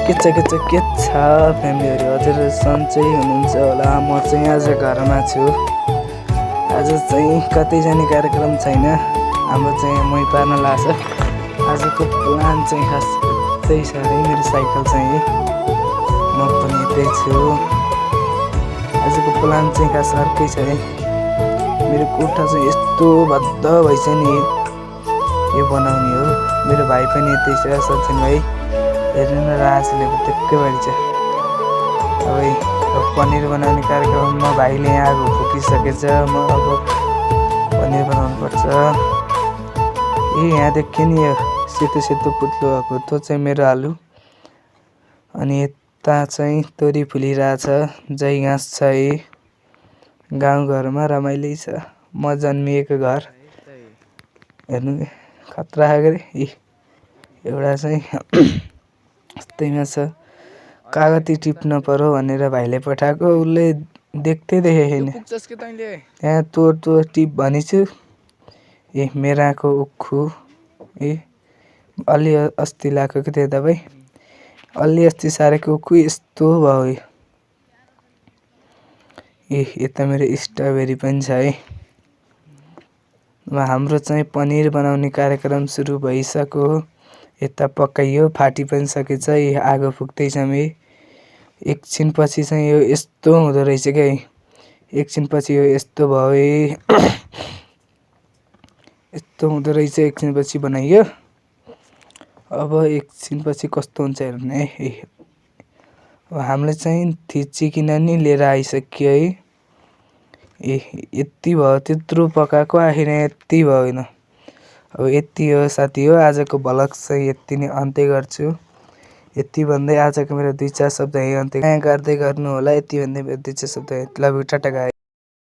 के छ फ्यामिलीहरू हजुर सन्चै हुनुहुन्छ होला। म चाहिँ आज घरमा छु। आज चाहिँ कतै जाने कार्यक्रम छैन। हाम्रो चाहिँ मै पार्न लाग्छ। आजको प्लान चाहिँ खास यतै छ है। मेरो साइकल चाहिँ म पनि यतै छु। आजको प्लान चाहिँ खास अर्कै छ है। मेरो कोठा चाहिँ यस्तो भद्द भइछ नि, यो बनाउने हो। मेरो भाइ पनि यतै छ, सचिन भाइ। हेर्नु न, राजले पटक्कै भरिन्छ। अब पनिर बनाउने कार्यक्रममा भाइले आगो फुकिसकेछ। म अब पनिर बनाउनु पर्छ। यहाँ देख्यो नि, यो सेतो सेतो पुत्लो भएको, त्यो चाहिँ मेरो आलु। अनि यता चाहिँ तोरी फुलिरहेछ, जय घाँस छ। गाउँघरमा रमाइलै छ। म जन्मिएको घर हेर्नु, खतरा गरे। एउटा चाहिँ यस्तैमा छ। कागती टिप्न पर्यो भनेर भाइले पठाएको, उसले देख्दै छैन। त्यहाँ तँ टिप भनेछु। मेराको उखु अलि अस्ति लगाएको कि त्यो दबाई, अलि अस्ति सारेको उखु यस्तो भयो। यता मेरो स्ट्रबेरी पनि छ है। हाम्रो चाहिँ पनिर बनाउने कार्यक्रम सुरु भइसक्यो। यता पकाइयो, फाटी पनि सकेछ। आगो फुक्दैछ। एकछिन पछि चाहिँ यो यस्तो हुँदो रहेछ क्या। एकछिन पछि यो यस्तो भयो। यस्तो हुँदो रहेछ। एकछिन पछि बनाइयो। अब एकछिन पछि कस्तो हुन्छ हेर्नु है। हामीले चाहिँ थिचिकन नि लिएर आइसक्यो है। यति भयो, त्यत्रो पकाएको, आखिर यति भएन। अब यति हो साथी हो। आजको भ्लग चाहिँ यति नै अन्त्य गर्छु। यति भन्दै आजको मेरो 2-4 शब्द यही अन्त्य गर्दै गर्नु होला। यति भन्दै मेरो 2-4 शब्द लभ यू, टाटा गाइस।